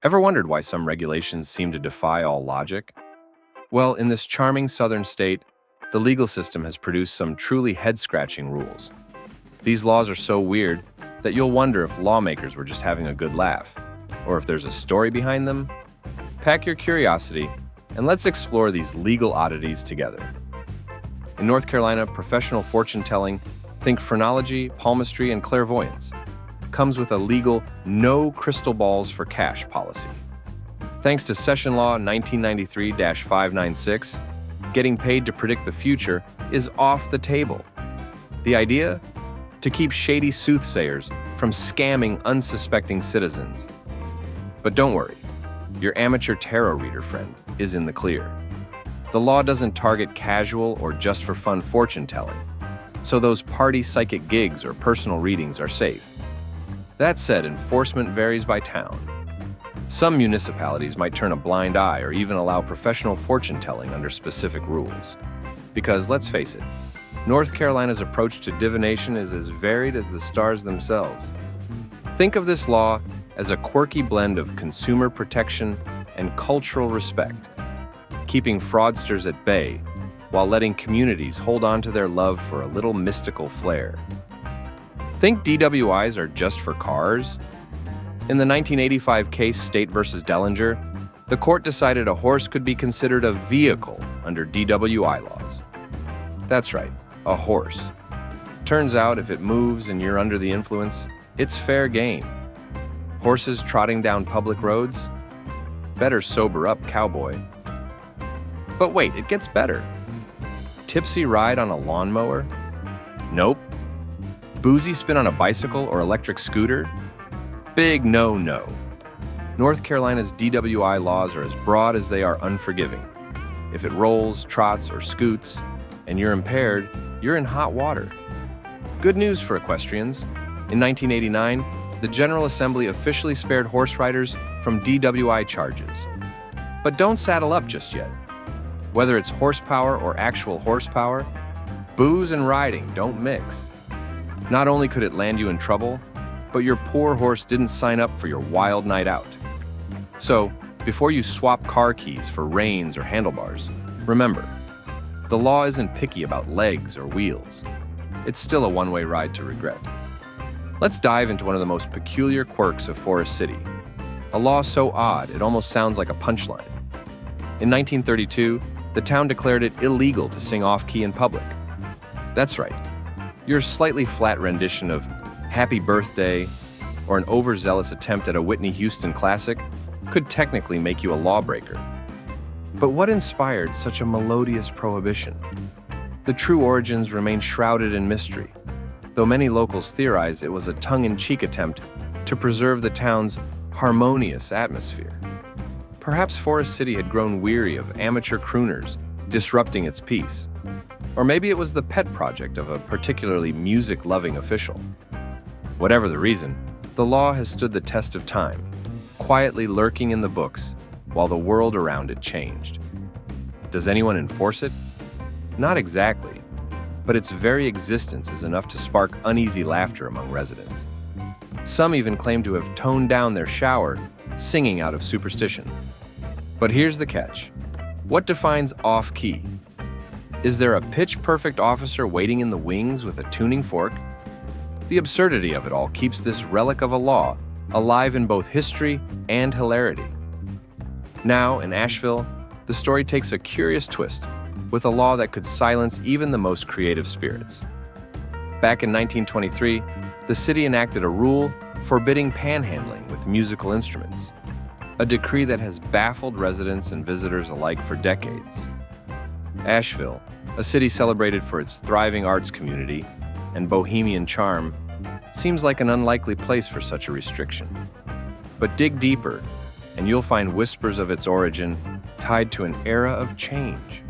Ever wondered why some regulations seem to defy all logic? Well, in this charming southern state, the legal system has produced some truly head-scratching rules. These laws are so weird that you'll wonder if lawmakers were just having a good laugh, or if there's a story behind them. Pack your curiosity, and let's explore these legal oddities together. In North Carolina, professional fortune-telling, think phrenology, palmistry, and clairvoyance, comes with a legal no crystal balls for cash policy. Thanks to Session Law 1993-596, getting paid to predict the future is off the table. The idea? To keep shady soothsayers from scamming unsuspecting citizens. But don't worry, your amateur tarot reader friend is in the clear. The law doesn't target casual or just for fun fortune telling, so those party psychic gigs or personal readings are safe. That said, enforcement varies by town. Some municipalities might turn a blind eye or even allow professional fortune telling under specific rules. Because let's face it, North Carolina's approach to divination is as varied as the stars themselves. Think of this law as a quirky blend of consumer protection and cultural respect, keeping fraudsters at bay while letting communities hold on to their love for a little mystical flair. Think DWIs are just for cars? In the 1985 case State versus Dellinger, the court decided a horse could be considered a vehicle under DWI laws. That's right, a horse. Turns out if it moves and you're under the influence, it's fair game. Horses trotting down public roads? Better sober up, cowboy. But wait, it gets better. Tipsy ride on a lawnmower? Nope. Boozy spin on a bicycle or electric scooter? Big no-no. North Carolina's DWI laws are as broad as they are unforgiving. If it rolls, trots, or scoots, and you're impaired, you're in hot water. Good news for equestrians. In 1989, the General Assembly officially spared horse riders from DWI charges. But don't saddle up just yet. Whether it's horsepower or actual horsepower, booze and riding don't mix. Not only could it land you in trouble, but your poor horse didn't sign up for your wild night out. So, before you swap car keys for reins or handlebars, remember, the law isn't picky about legs or wheels. It's still a one-way ride to regret. Let's dive into one of the most peculiar quirks of Forest City, a law so odd it almost sounds like a punchline. In 1932, the town declared it illegal to sing off-key in public. That's right. Your slightly flat rendition of Happy Birthday or an overzealous attempt at a Whitney Houston classic could technically make you a lawbreaker. But what inspired such a melodious prohibition? The true origins remain shrouded in mystery, though many locals theorize it was a tongue-in-cheek attempt to preserve the town's harmonious atmosphere. Perhaps Forest City had grown weary of amateur crooners disrupting its peace. Or maybe it was the pet project of a particularly music-loving official. Whatever the reason, the law has stood the test of time, quietly lurking in the books while the world around it changed. Does anyone enforce it? Not exactly, but its very existence is enough to spark uneasy laughter among residents. Some even claim to have toned down their shower, singing out of superstition. But here's the catch. What defines off-key? Is there a pitch-perfect officer waiting in the wings with a tuning fork? The absurdity of it all keeps this relic of a law alive in both history and hilarity. Now, in Asheville, the story takes a curious twist with a law that could silence even the most creative spirits. Back in 1923, the city enacted a rule forbidding panhandling with musical instruments, a decree that has baffled residents and visitors alike for decades. Asheville, a city celebrated for its thriving arts community and bohemian charm, seems like an unlikely place for such a restriction. But dig deeper, and you'll find whispers of its origin tied to an era of change.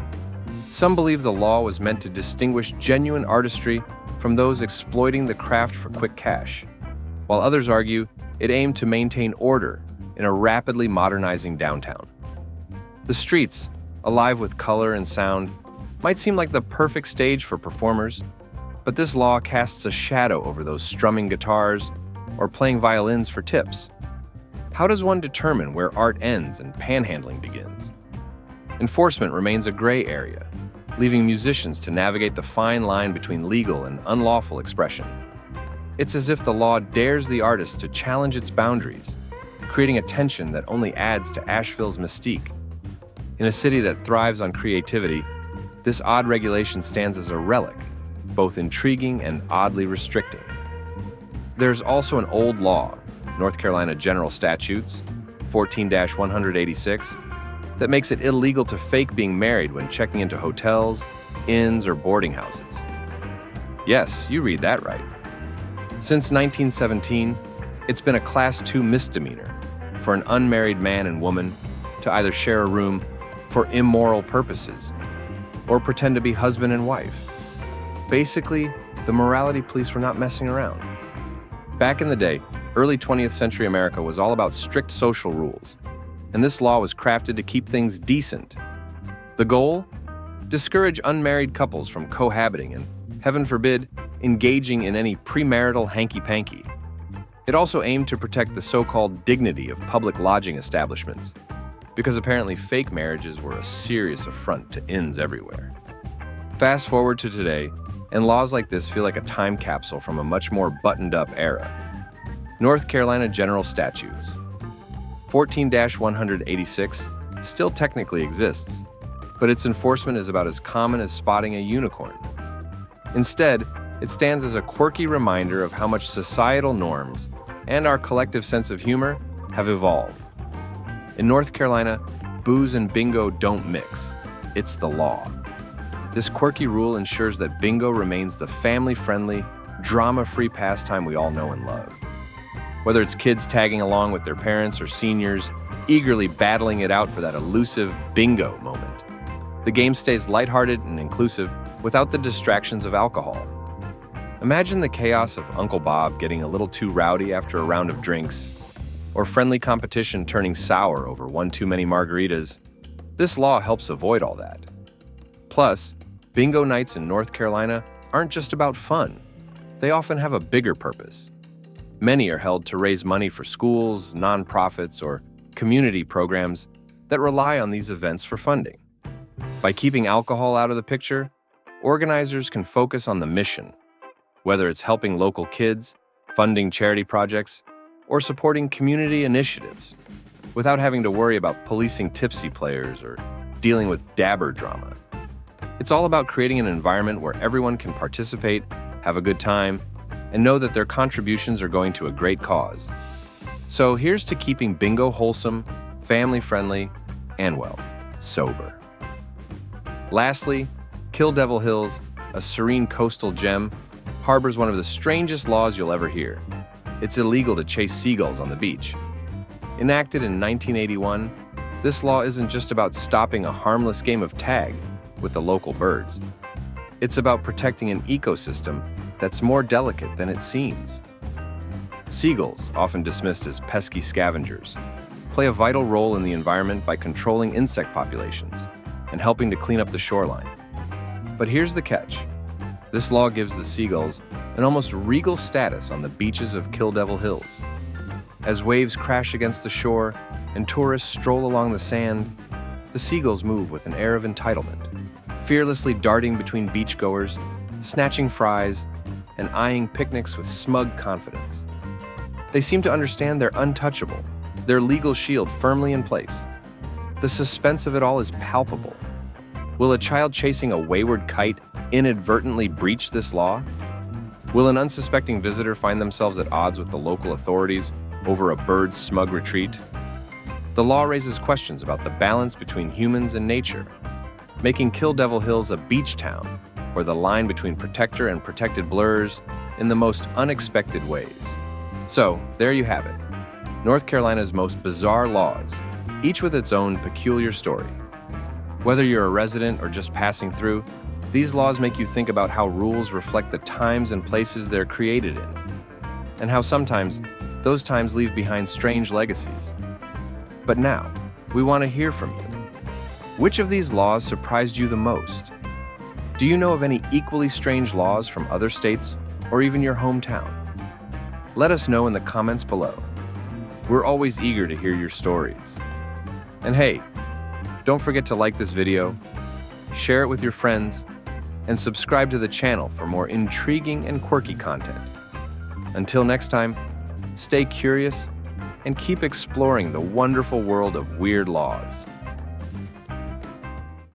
Some believe the law was meant to distinguish genuine artistry from those exploiting the craft for quick cash, while others argue it aimed to maintain order in a rapidly modernizing downtown. The streets, alive with color and sound, might seem like the perfect stage for performers, but this law casts a shadow over those strumming guitars or playing violins for tips. How does one determine where art ends and panhandling begins? Enforcement remains a gray area, leaving musicians to navigate the fine line between legal and unlawful expression. It's as if the law dares the artist to challenge its boundaries, creating a tension that only adds to Asheville's mystique. In a city that thrives on creativity, this odd regulation stands as a relic, both intriguing and oddly restricting. There's also an old law, North Carolina General Statutes 14-186, that makes it illegal to fake being married when checking into hotels, inns, or boarding houses. Yes, you read that right. Since 1917, it's been a Class 2 misdemeanor for an unmarried man and woman to either share a room for immoral purposes or pretend to be husband and wife. Basically, the morality police were not messing around. Back in the day, early 20th century America was all about strict social rules, and this law was crafted to keep things decent. The goal? Discourage unmarried couples from cohabiting and, heaven forbid, engaging in any premarital hanky-panky. It also aimed to protect the so-called dignity of public lodging establishments, because apparently fake marriages were a serious affront to inns everywhere. Fast forward to today, and laws like this feel like a time capsule from a much more buttoned-up era. North Carolina General Statutes 14-186 still technically exists, but its enforcement is about as common as spotting a unicorn. Instead, it stands as a quirky reminder of how much societal norms and our collective sense of humor have evolved. In North Carolina, booze and bingo don't mix. It's the law. This quirky rule ensures that bingo remains the family-friendly, drama-free pastime we all know and love. Whether it's kids tagging along with their parents or seniors eagerly battling it out for that elusive bingo moment, the game stays lighthearted and inclusive without the distractions of alcohol. Imagine the chaos of Uncle Bob getting a little too rowdy after a round of drinks, or friendly competition turning sour over one too many margaritas. This law helps avoid all that. Plus, bingo nights in North Carolina aren't just about fun. They often have a bigger purpose. Many are held to raise money for schools, nonprofits, or community programs that rely on these events for funding. By keeping alcohol out of the picture, organizers can focus on the mission, whether it's helping local kids, funding charity projects, or supporting community initiatives, without having to worry about policing tipsy players or dealing with dabber drama. It's all about creating an environment where everyone can participate, have a good time, and know that their contributions are going to a great cause. So here's to keeping bingo wholesome, family-friendly, and, well, sober. Lastly, Kill Devil Hills, a serene coastal gem, harbors one of the strangest laws you'll ever hear. It's illegal to chase seagulls on the beach. Enacted in 1981, this law isn't just about stopping a harmless game of tag with the local birds. It's about protecting an ecosystem that's more delicate than it seems. Seagulls, often dismissed as pesky scavengers, play a vital role in the environment by controlling insect populations and helping to clean up the shoreline. But here's the catch. This law gives the seagulls an almost regal status on the beaches of Kill Devil Hills. As waves crash against the shore and tourists stroll along the sand, the seagulls move with an air of entitlement, fearlessly darting between beachgoers, snatching fries, and eyeing picnics with smug confidence. They seem to understand they're untouchable, their legal shield firmly in place. The suspense of it all is palpable. Will a child chasing a wayward kite inadvertently breach this law? Will an unsuspecting visitor find themselves at odds with the local authorities over a bird's smug retreat? The law raises questions about the balance between humans and nature, making Kill Devil Hills a beach town where the line between protector and protected blurs in the most unexpected ways. So, there you have it. North Carolina's most bizarre laws, each with its own peculiar story. Whether you're a resident or just passing through, these laws make you think about how rules reflect the times and places they're created in, and how sometimes those times leave behind strange legacies. But now, we want to hear from you. Which of these laws surprised you the most? Do you know of any equally strange laws from other states or even your hometown? Let us know in the comments below. We're always eager to hear your stories. And hey, don't forget to like this video, share it with your friends, and subscribe to the channel for more intriguing and quirky content. Until next time, stay curious and keep exploring the wonderful world of weird laws.